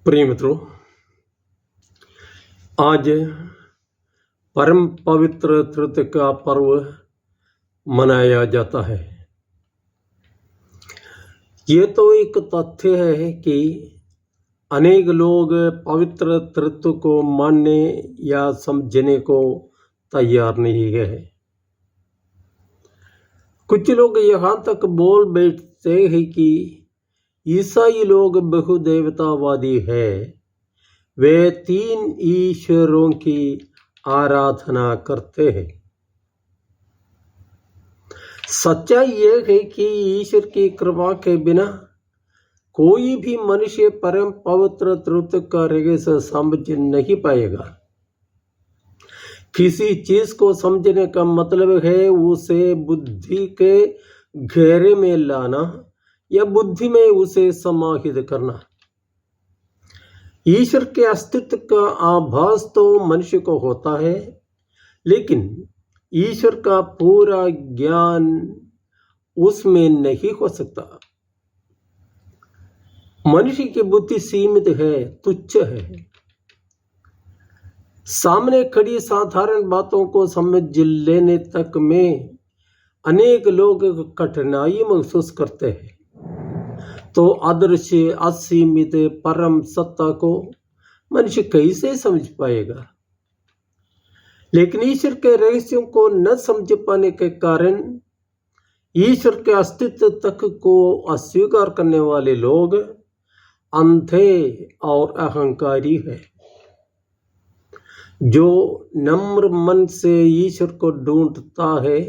प्रिय मित्रों, आज परम पवित्र तृतीया का पर्व मनाया जाता है। ये तो एक तथ्य है कि अनेक लोग पवित्र तृतीया को मानने या समझने को तैयार नहीं है। कुछ लोग यहाँ तक बोल बैठते हैं कि ईसाई लोग बहुदेवतावादी है, वे 3 ईश्वरों की आराधना करते हैं। सच्चाई यह है कि ईश्वर की कृपा के बिना कोई भी मनुष्य परम पवित्र तृतीया का रहस्य समझ नहीं पाएगा। किसी चीज को समझने का मतलब है उसे बुद्धि के घेरे में लाना या बुद्धि में उसे समाहित करना। ईश्वर के अस्तित्व का आभास तो मनुष्य को होता है, लेकिन ईश्वर का पूरा ज्ञान उसमें नहीं हो सकता। मनुष्य की बुद्धि सीमित है, तुच्छ है। सामने खड़ी साधारण बातों को समझ लेने तक में अनेक लोग कठिनाई महसूस करते हैं, तो अदृश्य असीमित परम सत्ता को मनुष्य कैसे समझ पाएगा। लेकिन ईश्वर के रहस्यों को न समझ पाने के कारण ईश्वर के अस्तित्व तक को अस्वीकार करने वाले लोग अंधे और अहंकारी है। जो नम्र मन से ईश्वर को ढूंढता है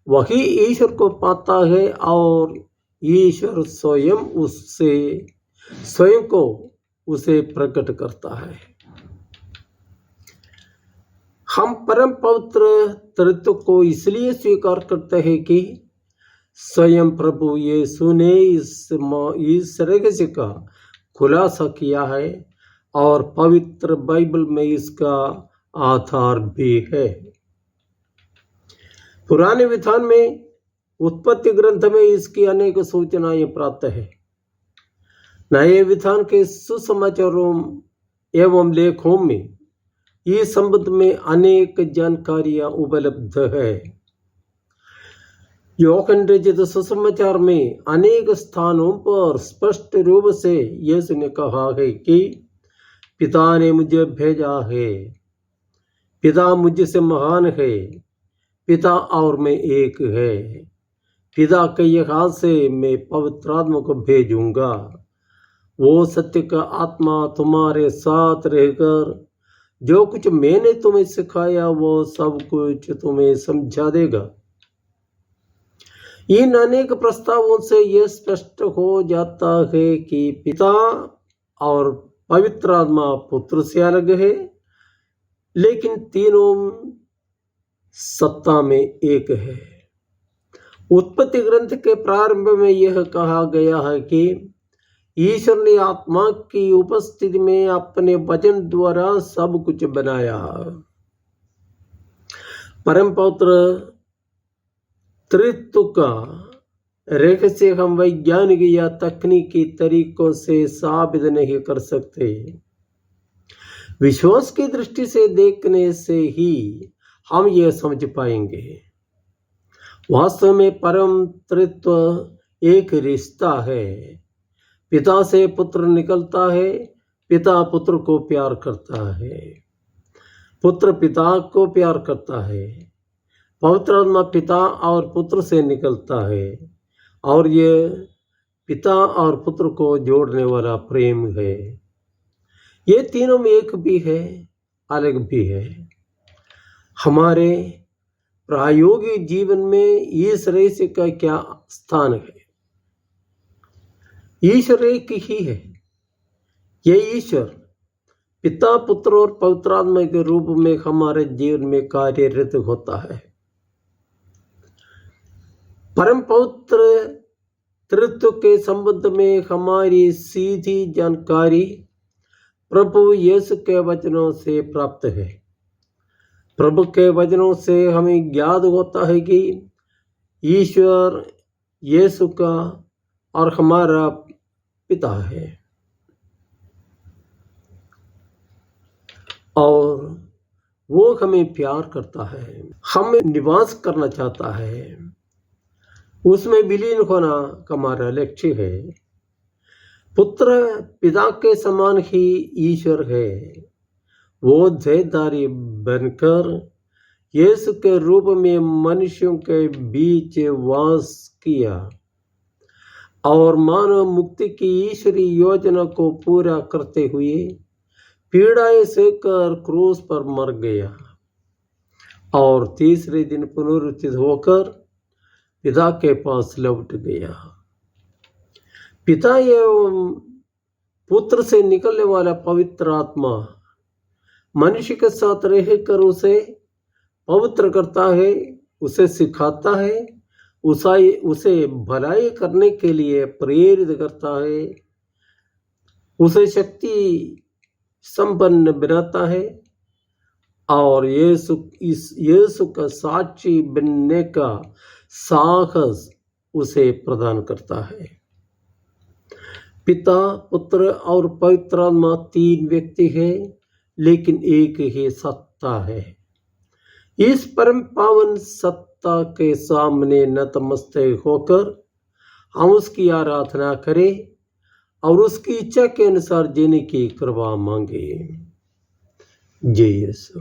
वही ईश्वर को पाता है, और ईश्वर स्वयं को उसे प्रकट करता है। हम परम पवित्र तृतीया को इसलिए स्वीकार करते हैं कि स्वयं प्रभु यीशु ने इस रहस्य का खुलासा किया है, और पवित्र बाइबल में इसका आधार भी है। पुराने विधान में उत्पत्ति ग्रंथ में इसकी अनेक सूचनाएं प्राप्त है। नए विधान के सुसमाचारों एवं लेखों में इस संबंध में अनेक जानकारियां उपलब्ध है। यूहन्ना रचित सुसमाचार में अनेक स्थानों पर स्पष्ट रूप से यीशु ने कहा है कि पिता ने मुझे भेजा है, पिता मुझसे महान है, पिता और मैं एक है। पिता के यहाँ से मैं पवित्र आत्मा को भेजूंगा, वो सत्य का आत्मा तुम्हारे साथ रहकर जो कुछ मैंने तुम्हें सिखाया वो सब कुछ तुम्हें समझा देगा। इन अनेक प्रस्तावों से यह स्पष्ट हो जाता है कि पिता और पवित्र आत्मा पुत्र से अलग है, लेकिन तीनों सत्ता में एक है। उत्पत्ति ग्रंथ के प्रारंभ में यह कहा गया है कि ईश्वर ने आत्मा की उपस्थिति में अपने वचन द्वारा सब कुछ बनाया। परम पवित्र तृतीया का रहस्य हम वैज्ञानिक या तकनीकी तरीकों से साबित नहीं कर सकते। विश्वास की दृष्टि से देखने से ही हम यह समझ पाएंगे। वास्तव में परम तृतीया एक रिश्ता है। पिता से पुत्र निकलता है, पिता पुत्र को प्यार करता है, पुत्र पिता को प्यार करता है। पवित्र आत्मा पिता और पुत्र से निकलता है, और ये पिता और पुत्र को जोड़ने वाला प्रेम है। ये तीनों में एक भी है, अलग भी है। हमारे प्रायोगिक जीवन में इस रहस्य का क्या स्थान है? ईश्वर एक ही है। यह ईश्वर पिता, पुत्र और पवित्र आत्मा के रूप में हमारे जीवन में कार्यरत होता है। परम पवित्र तृतीया के संबंध में हमारी सीधी जानकारी प्रभु यीशु के वचनों से प्राप्त है। प्रभु के वचनों से हमें ज्ञात होता है कि ईश्वर यीशु का और हमारा पिता है। और वो हमें प्यार करता है, हमें निवास करना चाहता है, उसमें विलीन होना हमारा लक्ष्य है। पुत्र पिता के समान ही ईश्वर है। वो देहधारी बनकर यीशु के रूप में मनुष्यों के बीच वास किया और मानव मुक्ति की ईश्वरीय योजना को पूरा करते हुए पीड़ाएं सहकर क्रूस पर मर गया और तीसरे दिन पुनरुत्थित होकर पिता के पास लौट गया। पिता एवं पुत्र से निकलने वाला पवित्र आत्मा मनुष्य के साथ रहकर उसे पवित्र करता है, उसे सिखाता है, उसे भलाई करने के लिए प्रेरित करता है, उसे शक्ति संपन्न बनाता है और यीशु का साक्षी बनने का साहस उसे प्रदान करता है। पिता, पुत्र और पवित्र आत्मा तीन व्यक्ति हैं, लेकिन एक ही सत्ता है। इस परम पावन सत्ता के सामने नतमस्तक होकर हम उसकी आराधना करें और उसकी इच्छा के अनुसार जीने की कृपा मांगे। जय यीशु।